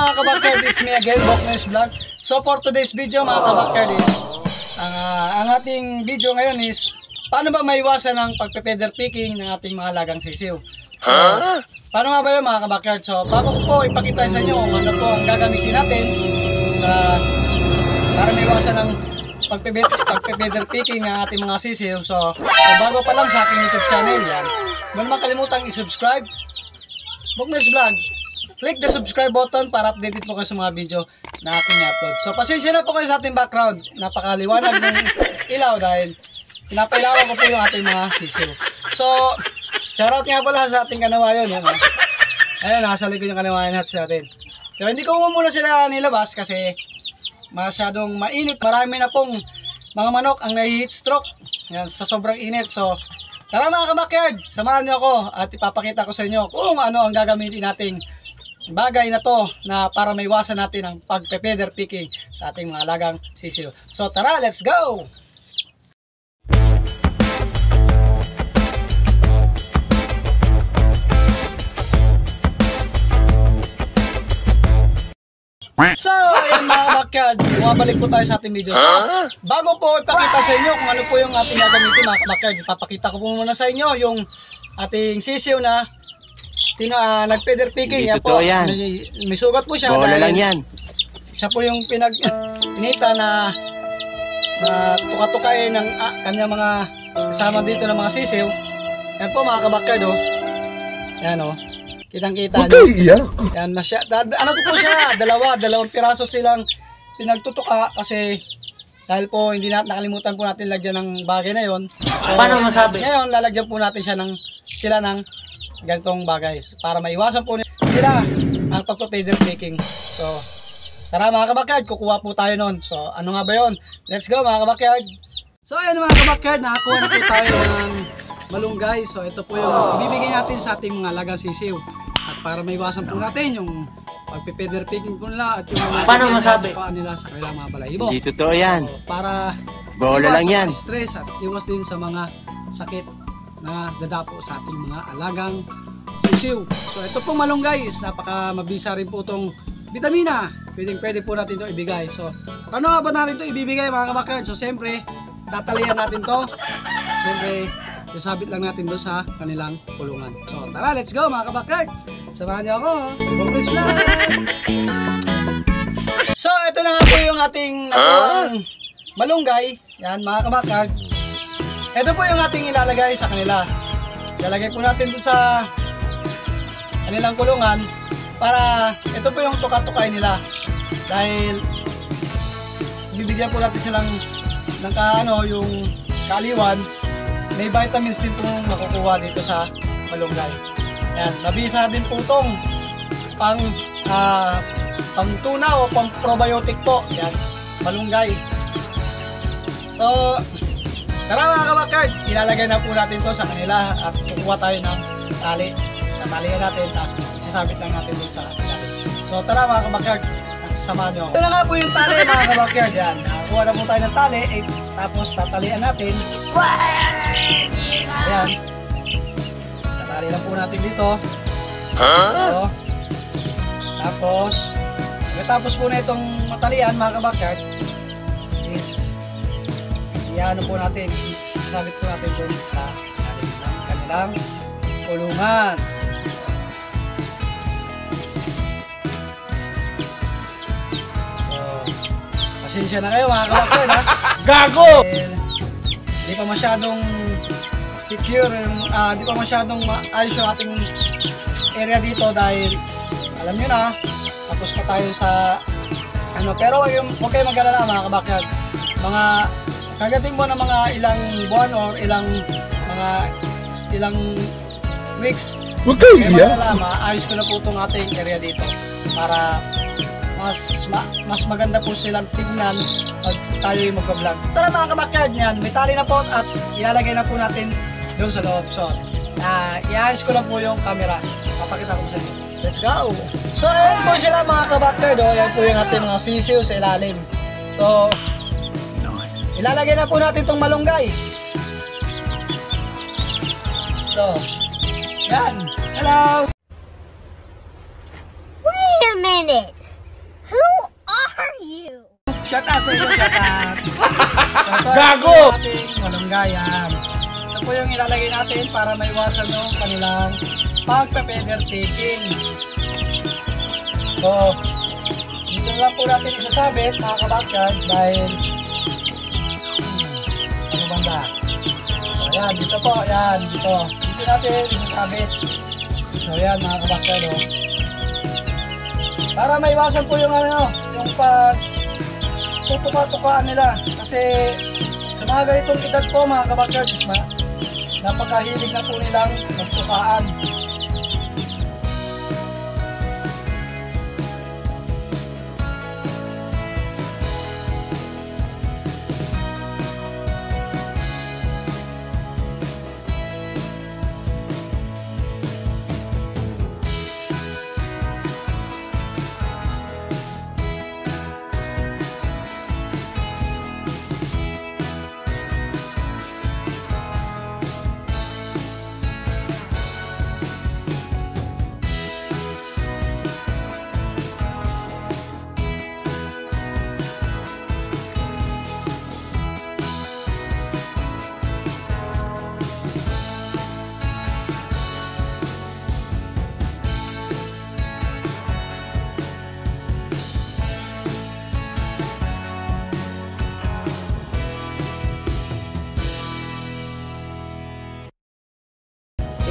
mga kabakyard, it's me again, Boknoise Vlog. So for today's video mga kabakyard is, ang ating video ngayon is, paano ba maiwasan ang pagpe-feather picking ng ating mga alagang sisiw? Paano nga ba yun mga kabakyard? So bago ko po ipakita sa inyo kung ano po ang gagamitin natin para maiwasan ang pagpe-feather picking ng ating mga sisiw. So bago pa lang sa aking YouTube channel yan, huwag naman kalimutang i-subscribe Boknoise Vlog. Click the subscribe button para updated po kayo sa mga video na aking upload. So pasensya na po kayo sa ating background. Napakaliwanag ng ilaw dahil pinapailawan ko po yung ating mga sisiw. So shoutout nga pala sa ating kanawayon. Ayun, nasa likod yung kanawayon hats natin. So hindi ko muna sila nilabas kasi masyadong mainit. Marami na pong mga manok ang nahi-heat stroke yan, sa sobrang init. So tara mga kabakyard, samahan niyo ako at ipapakita ko sa inyo kung ano ang gagamitin nating bagay na to na para maiwasan natin ang pagpe-feather picking sa ating mga alagang sisiw. So tara, let's go! So, ayan mga kabakyard, bumabalik po tayo sa ating video. So, bago po ipakita sa inyo kung ano po yung ating gagamitin mga kabakyard, ipapakita ko po muna sa inyo yung ating sisiw na nag-feather picking. Yan po, may sugat po siya dahil lang yan. Siya po yung pinita na tuka-tukain ng kanyang mga kasama dito ng mga sisiw. Yan po mga kabakyard, oh. Yan, oh. Kitang-kita niyo. Yan na siya. Ano po siya? Dalawang piraso silang pinagtutuka kasi dahil po hindi nakalimutan po natin lagyan ng bagay na yon. So, paano masabi? Ngayon lalagyan po natin sila ng ganitong bagay para maiwasan po nila ang pagpe-feather picking. So tara mga kabakyard, kukuha po tayo nun. So ano nga ba yon? Let's go mga kabakyard. So ayan mga kabakyard, nakakuha na po tayo ng malunggay. So ito po yung ibibigay natin sa ating mga alagang sisiw. At para maiwasan po natin yung pagpe-feather picking po nila at yung paano masabi nila sa kanilang mga balahibo. Hindi totoo yan. So, para bola lang yan. Stress at iwas din sa mga sakit na dadapo sa ating mga alagang sisiw. So ito po malunggay is napaka mabisa rin po itong vitamina. Pwede po natin ito ibigay. So paano nga ba natin ito ibibigay mga kabakyard? So siyempre tatalian natin to. Siyempre isabit lang natin doon sa kanilang kulungan. So tara, let's go mga kabakyard. Samahan niyo ako. Boknoise Vlog. So ito na nga po yung ating malunggay. Yan mga kabakyard. Ito po yung ating ilalagay sa kanila. Ilalagay po natin doon sa kanilang kulungan para ito po yung tuka-tukay nila. Dahil bibigyan po natin silang ng yung kaaliwan. May vitamins din po makukuha dito sa malunggay. Ayan, nabisa din po itong pang tuna o pang probiotic po. Ayan, malunggay. So tara mga kabakyard, ilalagay na po natin to sa kanila at kukuha tayo ng tali. Tatalihan natin, tapos isasabit lang natin dun sa tali. So tara mga kabakyard, samahan nyo ako. Ito na nga po yung tali mga kabakyard. Yan, kuha na po tayo ng tali, tapos tatalihan natin. Ayan, tatali lang po natin dito. Ito. Tapos po na itong matalian mga kabakyard is ano po natin, sasabit po natin doon sa kanilang kulungan. So, pasensya na kayo mga kabakyard ha. Gago! Hindi pa masyadong secure, hindi pa masyadong maayos yung ating area dito dahil alam nyo na, tapos pa tayo sa pero huwag kayo mag-alala mga kabakyard. Kagating mo na mga ilang buwan or ilang weeks, maayos ko na po itong ating area dito para mas maganda po silang tignan pag tayo yung mag-vlog. Tara mga kabakyard, yan, may tali na po at ilalagay na po natin doon sa loob. So i-ayos ko lang po yung camera, papakita ko sa inyo. Let's go! So ayan po sila mga kabakyard, yan po yung ating mga sisiw sa ilalim. So ilalagay na po natin itong malunggay. So, yan. Hello! Wait a minute! Who are you? Shout out sa iyo, shout out. Gago! Malunggayan. Ito po yung ilalagay natin para maiwasan yung kanilang pagpa-feather taking. So, dito lang po natin isasabit mga kabakyan dahil ano banda? So, ayan, dito po, ayan, dito. Dito natin isasabit. So, ayan mga kabakyan, oh. Para maiwasan po yung ano, yung tutuka-tukaan nila. Kasi sa mga ganitong edad po mga kabakyan, napakahilig na po nilang magtukaan.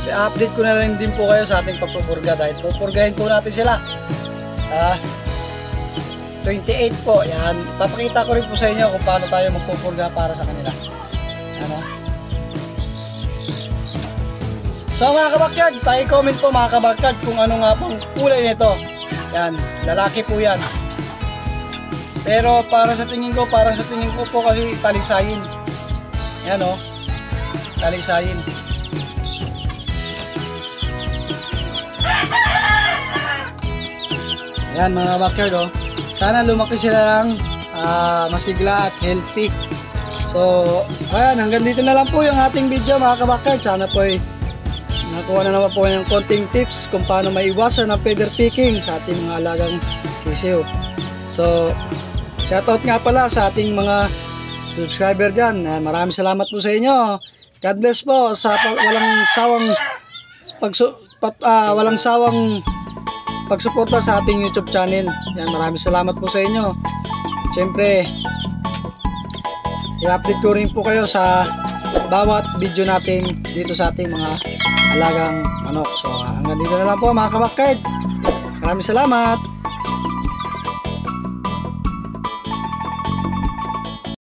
I-update ko na rin din po kayo sa ating pagpupurga dahil pupurgahin po natin sila. 28 po, yan. Papakita ko rin po sa inyo kung paano tayo magpupurga para sa kanila. Ano? So mga kabakyard, comment po mga kabakyard kung ano nga pong kulay nito. Yan, lalaki po yan. Pero para sa tingin ko po kasi talisayin. Yan o, talisayin. Ayan mga backyard, oh. Sana lumaki sila ng masigla at healthy. So ayan, hanggang dito na lang po yung ating video mga kabackyard. Sana po nakuha na naman po yung konting tips kung paano maiwasan ang feather picking sa ating mga alagang sisiw. So shoutout nga pala sa ating mga subscriber dyan. Maraming salamat po sa inyo. God bless po sa walang sawang pagsuporta sa ating YouTube channel. Yan, maraming salamat po sa inyo. Siyempre, i-update ko rin po kayo sa bawat video natin dito sa ating mga alagang manok. So, hanggang dito na lang po mga kabakard. Maraming salamat.